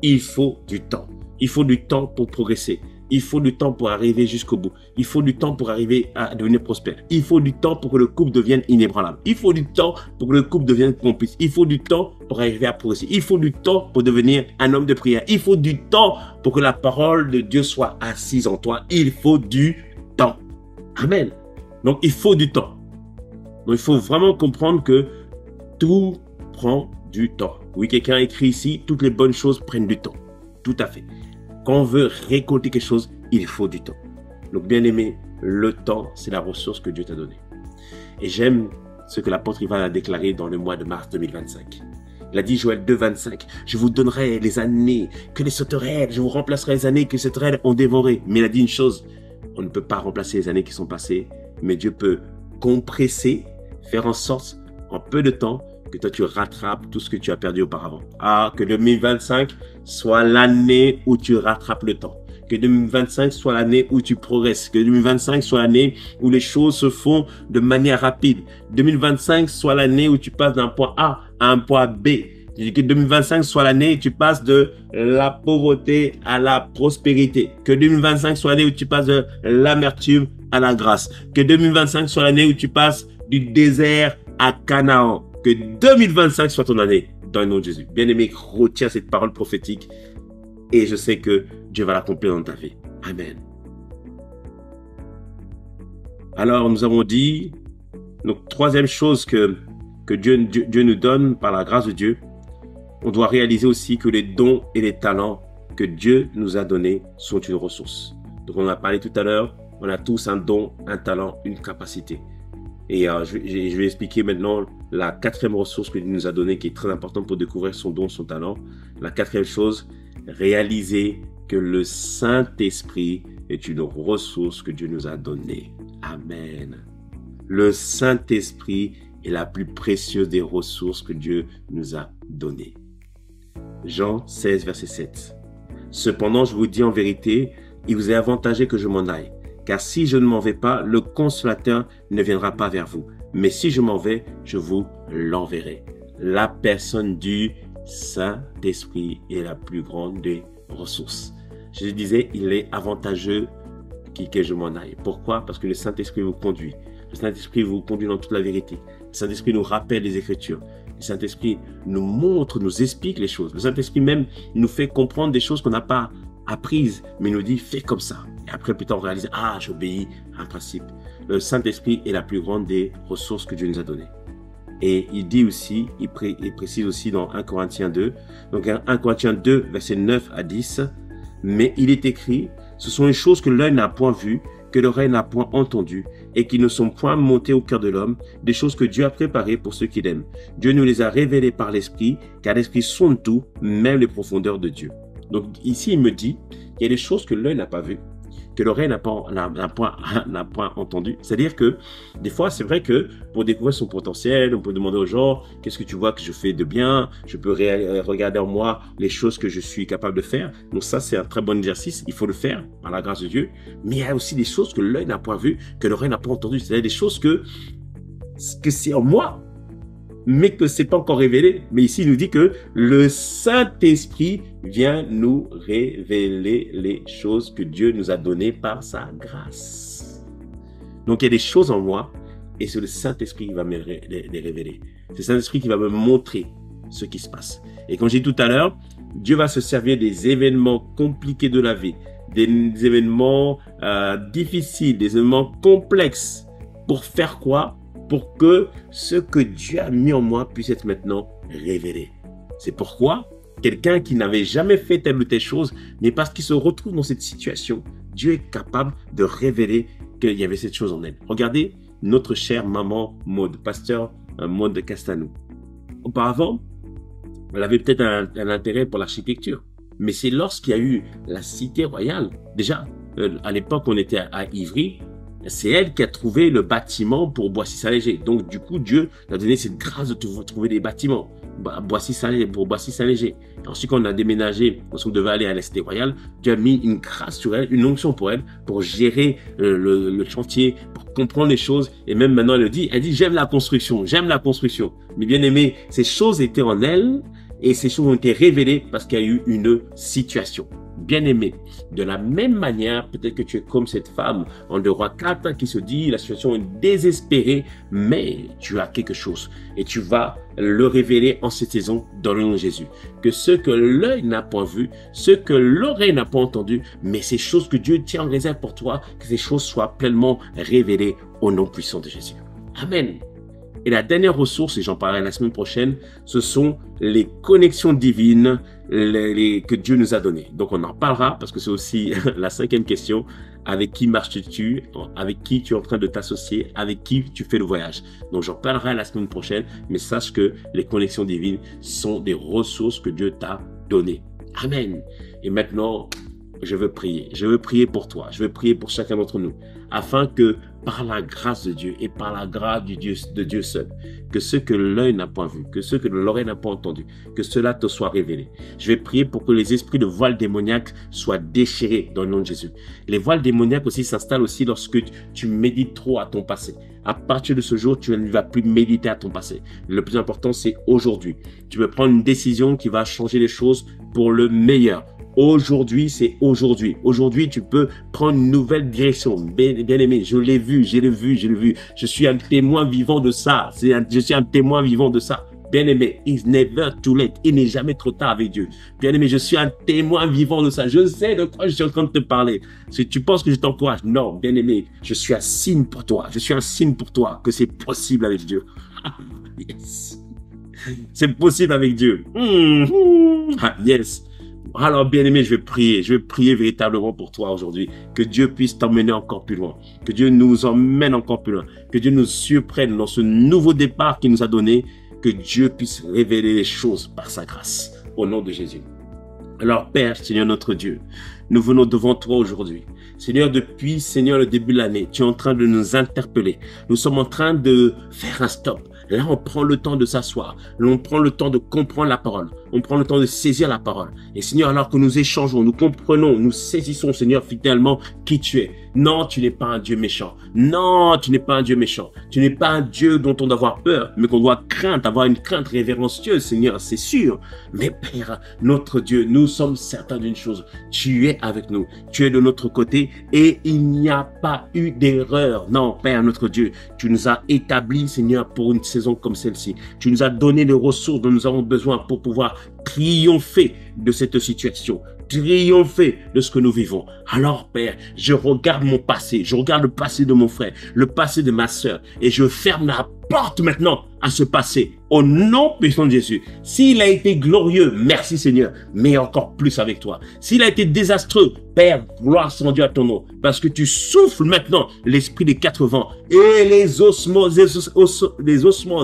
Speaker 2: Il faut du temps. Il faut du temps pour progresser. Il faut du temps pour arriver jusqu'au bout. Il faut du temps pour arriver à devenir prospère. Il faut du temps pour que le couple devienne inébranlable. Il faut du temps pour que le couple devienne complice. Il faut du temps pour arriver à progresser. Il faut du temps pour devenir un homme de prière. Il faut du temps pour que la parole de Dieu soit assise en toi. Il faut du temps. Amen. Donc, il faut du temps. Donc, il faut vraiment comprendre que tout prend du temps. Oui, quelqu'un a écrit ici, toutes les bonnes choses prennent du temps. Tout à fait. Quand on veut récolter quelque chose, il faut du temps. Donc, bien aimé, le temps, c'est la ressource que Dieu t'a donnée. Et j'aime ce que l'apôtre Ivan a déclaré dans le mois de mars 2025. Il a dit, Joël 2, 25, je vous donnerai les années que les sauterelles, je vous remplacerai les années que les sauterelles ont dévorées. Mais il a dit une chose, on ne peut pas remplacer les années qui sont passées, mais Dieu peut compresser, faire en sorte, en peu de temps, que toi tu rattrapes tout ce que tu as perdu auparavant. Ah, que 2025 soit l'année où tu rattrapes le temps. Que 2025 soit l'année où tu progresses. Que 2025 soit l'année où les choses se font de manière rapide. 2025 soit l'année où tu passes d'un point A à un point B. Que 2025 soit l'année où tu passes de la pauvreté à la prospérité. Que 2025 soit l'année où tu passes de l'amertume à la grâce. Que 2025 soit l'année où tu passes du désert à Canaan. Que 2025 soit ton année dans le nom de Jésus. Bien-aimé, retiens cette parole prophétique et je sais que Dieu va l'accomplir dans ta vie. Amen. Alors, nous avons dit, donc, troisième chose que Dieu nous donne par la grâce de Dieu, on doit réaliser aussi que les dons et les talents que Dieu nous a donnés sont une ressource. Donc, on en a parlé tout à l'heure, on a tous un don, un talent, une capacité. Et je vais expliquer maintenant la quatrième ressource que Dieu nous a donnée, qui est très importante pour découvrir son don, son talent. La quatrième chose, réaliser que le Saint-Esprit est une ressource que Dieu nous a donnée. Amen. Le Saint-Esprit est la plus précieuse des ressources que Dieu nous a données. Jean 16, verset 7. Cependant, je vous dis en vérité, il vous est avantageux que je m'en aille. Car si je ne m'en vais pas, le Consolateur ne viendra pas vers vous. mais si je m'en vais, je vous l'enverrai. La personne du Saint-Esprit est la plus grande des ressources. Je disais, il est avantageux que je m'en aille. Pourquoi? Parce que le Saint-Esprit vous conduit. Le Saint-Esprit vous conduit dans toute la vérité. Le Saint-Esprit nous rappelle les Écritures. Le Saint-Esprit nous montre, nous explique les choses. Le Saint-Esprit même nous fait comprendre des choses qu'on n'a pas apprises, mais nous dit, fais comme ça. Et après, plus tard, on réalise, ah, j'obéis à un principe. Le Saint-Esprit est la plus grande des ressources que Dieu nous a données. Et il dit aussi, il précise aussi dans 1 Corinthiens 2, donc 1 Corinthiens 2, versets 9 à 10, mais il est écrit, ce sont les choses que l'œil n'a point vues, que l'oreille n'a point entendues, et qui ne sont point montées au cœur de l'homme, des choses que Dieu a préparées pour ceux qui l'aiment. Dieu nous les a révélées par l'Esprit, car l'Esprit sonde tout, même les profondeurs de Dieu. Donc ici, il me dit, il y a des choses que l'œil n'a pas vues, que l'oreille n'a point entendu. C'est-à-dire que des fois, c'est vrai que pour découvrir son potentiel, on peut demander aux gens, qu'est-ce que tu vois que je fais de bien? Je peux regarder en moi les choses que je suis capable de faire. Donc ça, c'est un très bon exercice. Il faut le faire par la grâce de Dieu. Mais il y a aussi des choses que l'œil n'a pas vues, que l'oreille n'a pas entendues. C'est-à-dire des choses que c'est en moi, mais que c'est pas encore révélé. Mais ici, il nous dit que le Saint-Esprit vient nous révéler les choses que Dieu nous a données par sa grâce. Donc, il y a des choses en moi et c'est le Saint-Esprit qui va me les révéler. C'est le Saint-Esprit qui va me montrer ce qui se passe. Et comme j'ai dit tout à l'heure, Dieu va se servir des événements compliqués de la vie, des événements difficiles, des événements complexes pour faire quoi? Pour que ce que Dieu a mis en moi puisse être maintenant révélé. C'est pourquoi quelqu'un qui n'avait jamais fait telle ou telle chose, mais parce qu'il se retrouve dans cette situation, Dieu est capable de révéler qu'il y avait cette chose en elle. Regardez notre chère maman Maud, pasteur Maud de Castanou. Auparavant, elle avait peut-être un intérêt pour l'architecture, mais c'est lorsqu'il y a eu la cité royale, déjà à l'époque on était à Ivry, c'est elle qui a trouvé le bâtiment pour Boissy-Saint-Léger. Donc, du coup, Dieu a donné cette grâce de trouver des bâtiments pour Boissy-Saint-Léger. Ensuite, quand on a déménagé, on devait aller à la Cité Royale, Dieu a mis une grâce sur elle, une onction pour elle, pour gérer le chantier, pour comprendre les choses. Et même maintenant, elle dit, j'aime la construction. Mais bien aimé, ces choses étaient en elle et ces choses ont été révélées parce qu'il y a eu une situation. Bien-aimé, de la même manière, peut-être que tu es comme cette femme en 2 Rois 4 qui se dit la situation est désespérée, mais tu as quelque chose et tu vas le révéler en cette saison dans le nom de Jésus. Que ce que l'œil n'a pas vu, ce que l'oreille n'a pas entendu, mais ces choses que Dieu tient en réserve pour toi, que ces choses soient pleinement révélées au nom puissant de Jésus. Amen. Et la dernière ressource, et j'en parlerai la semaine prochaine, ce sont les connexions divines que Dieu nous a données. Donc on en parlera parce que c'est aussi la 5e question. Avec qui marches-tu? Avec qui tu es en train de t'associer? Avec qui tu fais le voyage? Donc j'en parlerai la semaine prochaine, mais sache que les connexions divines sont des ressources que Dieu t'a données. Amen. Et maintenant, je veux prier. Je veux prier pour toi. Je veux prier pour chacun d'entre nous. Afin que par la grâce de Dieu et par la grâce de Dieu seul, que ce que l'œil n'a pas vu, que ce que l'oreille n'a pas entendu, que cela te soit révélé. Je vais prier pour que les esprits de voiles démoniaques soient déchirés dans le nom de Jésus. Les voiles démoniaques aussi s'installent aussi lorsque tu médites trop à ton passé. À partir de ce jour, tu ne vas plus méditer à ton passé. Le plus important, c'est aujourd'hui. Tu veux prendre une décision qui va changer les choses pour le meilleur. Aujourd'hui, c'est aujourd'hui. Aujourd'hui, tu peux prendre une nouvelle direction. Bien aimé, je l'ai vu. Je suis un témoin vivant de ça. Je suis un témoin vivant de ça. Bien aimé, it's never too late. Il n'est jamais trop tard avec Dieu. Bien aimé, je suis un témoin vivant de ça. Je sais de quoi je suis en train de te parler. Si tu penses que je t'encourage, non, bien aimé, je suis un signe pour toi. Je suis un signe pour toi que c'est possible avec Dieu. Yes. C'est possible avec Dieu. Yes. Alors, bien-aimé, je vais prier véritablement pour toi aujourd'hui, que Dieu puisse t'emmener encore plus loin, que Dieu nous emmène encore plus loin, que Dieu nous surprenne dans ce nouveau départ qu'il nous a donné, que Dieu puisse révéler les choses par sa grâce, au nom de Jésus. Alors, Père, Seigneur notre Dieu, nous venons devant toi aujourd'hui. Seigneur, depuis, Seigneur, le début de l'année, tu es en train de nous interpeller. Nous sommes en train de faire un stop. Là, on prend le temps de s'asseoir. Là, on prend le temps de comprendre la parole. on prend le temps de saisir la parole. Et Seigneur, alors que nous échangeons, nous comprenons, nous saisissons, Seigneur, fidèlement qui tu es. Non, tu n'es pas un Dieu méchant. Non, tu n'es pas un Dieu méchant. Tu n'es pas un Dieu dont on doit avoir peur, mais qu'on doit craindre, avoir une crainte révérencieuse, Seigneur, c'est sûr. Mais Père, notre Dieu, nous sommes certains d'une chose. Tu es avec nous. Tu es de notre côté et il n'y a pas eu d'erreur. Non, Père, notre Dieu, tu nous as établis, Seigneur, pour une saison comme celle-ci. Tu nous as donné les ressources dont nous avons besoin pour pouvoir triompher de cette situation. Triompher de ce que nous vivons. Alors, Père, je regarde mon passé, je regarde le passé de mon frère, le passé de ma sœur, et je ferme la porte maintenant à ce passé, au nom puissant de Jésus. S'il a été glorieux, merci Seigneur, mais encore plus avec toi. S'il a été désastreux, Père, gloire soit Dieu à ton nom, parce que tu souffles maintenant l'esprit des 4 vents, et les ossements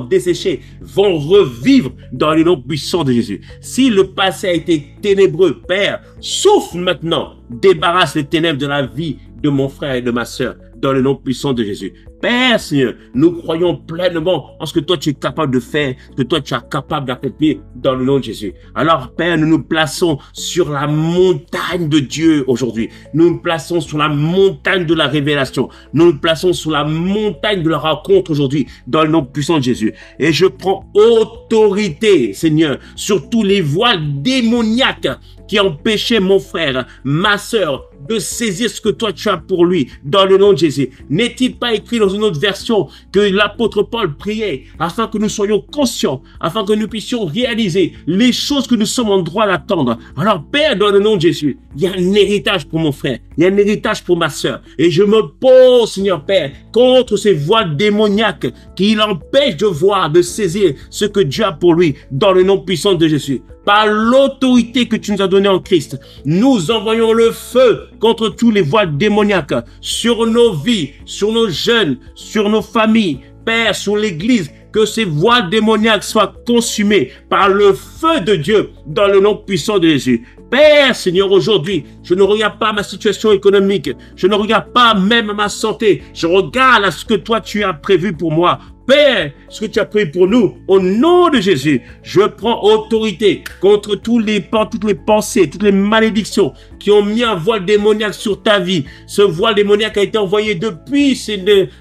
Speaker 2: desséchés vont revivre dans le nom puissant de Jésus. Si le passé a été ténébreux, Père, souffle maintenant, débarrasse les ténèbres de la vie de mon frère et de ma sœur, dans le nom puissant de Jésus. Père, Seigneur, nous croyons pleinement en ce que toi tu es capable de faire, ce que toi tu es capable d'accomplir dans le nom de Jésus. Alors, Père, nous nous plaçons sur la montagne de Dieu aujourd'hui. Nous nous plaçons sur la montagne de la révélation. Nous nous plaçons sur la montagne de la rencontre aujourd'hui, dans le nom puissant de Jésus. Et je prends autorité, Seigneur, sur tous les voiles démoniaques qui empêchaient mon frère, ma sœur, de saisir ce que toi tu as pour lui, dans le nom de Jésus. N'est-il pas écrit dans une autre version que l'apôtre Paul priait afin que nous soyons conscients, afin que nous puissions réaliser les choses que nous sommes en droit d'attendre. Alors, Père, dans le nom de Jésus, il y a un héritage pour mon frère, il y a un héritage pour ma sœur. Et je me pose, Seigneur Père, contre ces voies démoniaques qui l'empêchent de voir, de saisir ce que Dieu a pour lui, dans le nom puissant de Jésus. Par l'autorité que tu nous as donnée en Christ, nous envoyons le feu contre tous les voiles démoniaques sur nos vies, sur nos jeunes, sur nos familles, Père, sur l'Église, que ces voiles démoniaques soient consumées par le feu de Dieu dans le nom puissant de Jésus. Père, Seigneur, aujourd'hui, je ne regarde pas ma situation économique, je ne regarde pas même ma santé, je regarde à ce que toi tu as prévu pour moi. Père, ce que tu as pris pour nous, au nom de Jésus, je prends autorité contre toutes les pensées, toutes les malédictions qui ont mis un voile démoniaque sur ta vie. Ce voile démoniaque a été envoyé depuis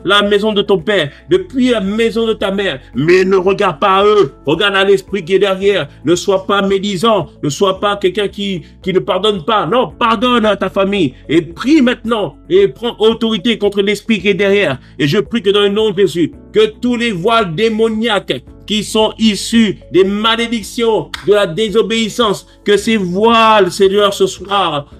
Speaker 2: la maison de ton père, depuis la maison de ta mère. Mais ne regarde pas à eux, regarde à l'esprit qui est derrière. Ne sois pas médisant, ne sois pas quelqu'un qui ne pardonne pas. Non, pardonne à ta famille et prie maintenant et prends autorité contre l'esprit qui est derrière. Et je prie que dans le nom de Jésus, que tous les voiles démoniaques qui sont issus des malédictions, de la désobéissance, que ces voiles, Seigneur, ce soir,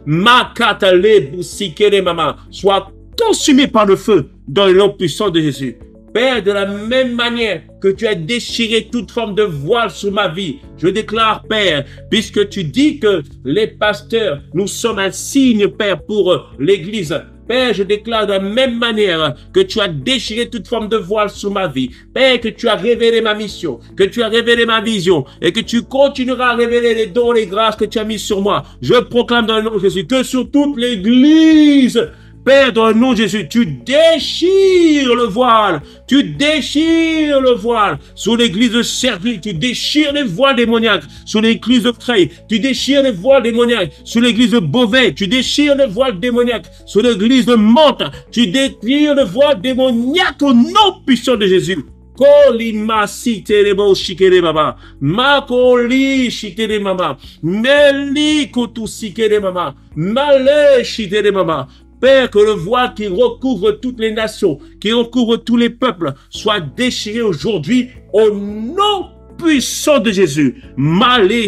Speaker 2: soient consumés par le feu dans le nom puissant de Jésus. Père, de la même manière que tu as déchiré toute forme de voile sur ma vie, je déclare, Père, puisque tu dis que les pasteurs, nous sommes un signe, Père, pour l'Église. Père, je déclare de la même manière que tu as déchiré toute forme de voile sur ma vie. Père, que tu as révélé ma mission, que tu as révélé ma vision et que tu continueras à révéler les dons, les grâces que tu as mis sur moi. Je proclame dans le nom de Jésus que sur toute l'Église, Père, dans le nom de Jésus, tu déchires le voile. Tu déchires le voile. Sur l'église de Serville, tu déchires les voiles démoniaques. Sur l'église de Creil, tu déchires les voiles démoniaques. Sur l'église de Beauvais, tu déchires les voiles démoniaques. Sur l'église de Mantes, tu déchires les voiles démoniaques au nom puissant de Jésus. Koli masi terebo shikere mama, makoli shikere mama, meli kotu sikere mama, male shikere mama. Père, que le voile qui recouvre toutes les nations, qui recouvre tous les peuples, soit déchiré aujourd'hui au nom puissant de Jésus. Malé,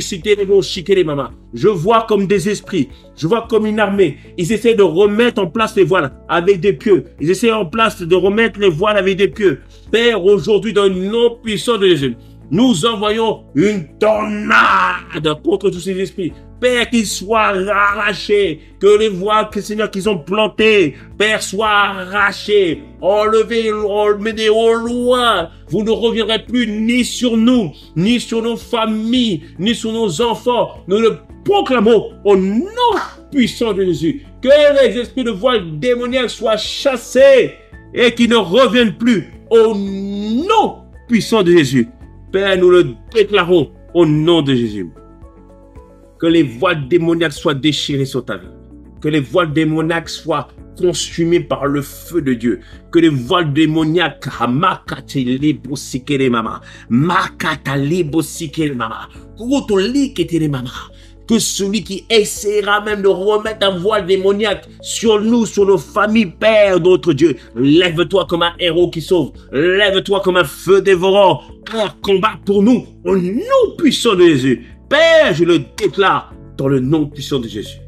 Speaker 2: mama. Je vois comme des esprits, je vois comme une armée. Ils essaient de remettre en place les voiles avec des pieux. Ils essaient en place de remettre les voiles avec des pieux. Père, aujourd'hui, dans le nom puissant de Jésus, nous envoyons une tornade contre tous ces esprits. Père, qu'ils soient arrachés, que les voiles, Seigneur, qu'ils ont plantées, Père, soient arrachés, enlevés, emmenés au loin. Vous ne reviendrez plus ni sur nous, ni sur nos familles, ni sur nos enfants. Nous le proclamons au nom puissant de Jésus. Que les esprits de voile démoniaques soient chassés et qu'ils ne reviennent plus au nom puissant de Jésus. Père, nous le déclarons au nom de Jésus.
Speaker 3: Que les voiles démoniaques soient déchirées sur ta vie. Que les voiles démoniaques soient consumées par le feu de Dieu. Que les voiles démoniaques, que celui qui essaiera même de remettre un voile démoniaque sur nous, sur nos familles, Père, notre Dieu, lève-toi comme un héros qui sauve. Lève-toi comme un feu dévorant. Père, combat pour nous au nom puissant de Jésus. Père, je le déclare dans le nom puissant de Jésus.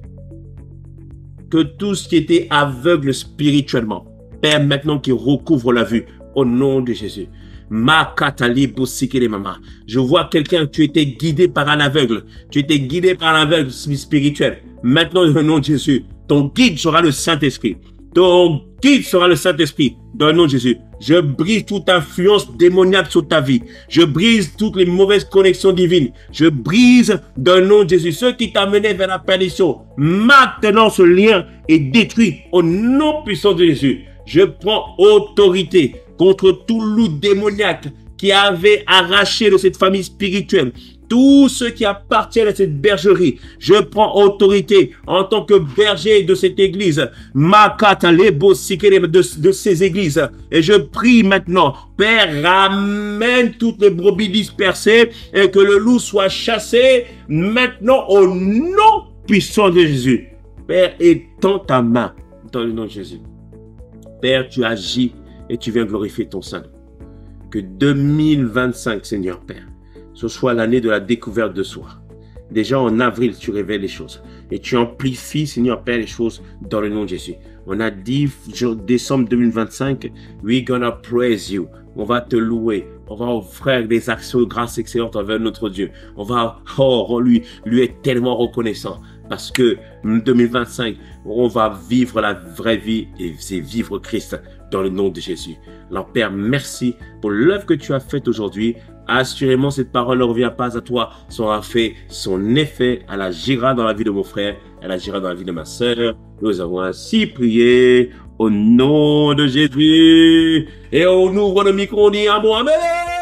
Speaker 3: Que tout ce qui était aveugle spirituellement, Père, maintenant qui recouvre la vue, au nom de Jésus. Je vois quelqu'un, tu étais guidé par un aveugle. Tu étais guidé par un aveugle spirituel. Maintenant, dans le nom de Jésus, ton guide sera le Saint-Esprit. Ton guide sera le Saint-Esprit. Dans le nom de Jésus, je brise toute influence démoniaque sur ta vie. Je brise toutes les mauvaises connexions divines. Je brise dans le nom de Jésus ceux qui t'amenaient vers la perdition. Maintenant, ce lien est détruit au nom puissant de Jésus. Je prends autorité contre tout loup démoniaque qui avait arraché de cette famille spirituelle tous ceux qui appartiennent à cette bergerie. Je prends autorité en tant que berger de cette église, de ces églises. Et je prie maintenant, Père, ramène toutes les brebis dispersées et que le loup soit chassé maintenant au nom puissant de Jésus. Père, étends ta main dans le nom de Jésus. Père, tu agis et tu viens glorifier ton Saint. Que 2025, Seigneur Père, ce soit l'année de la découverte de soi. Déjà en avril, tu révèles les choses. Et tu amplifies, Seigneur Père, les choses dans le nom de Jésus. On a dit, décembre 2025, we're gonna praise you. On va te louer. On va offrir des actions de grâce excellentes envers notre Dieu. On va, lui est tellement reconnaissant. Parce que 2025, on va vivre la vraie vie et c'est vivre Christ dans le nom de Jésus. Alors Père, merci pour l'œuvre que tu as faite aujourd'hui. Assurément, cette parole ne revient pas à toi, sera fait son effet. Elle agira dans la vie de mon frère, elle agira dans la vie de ma sœur. Nous avons ainsi prié au nom de Jésus. Et on ouvre le micro, on dit un bon amen.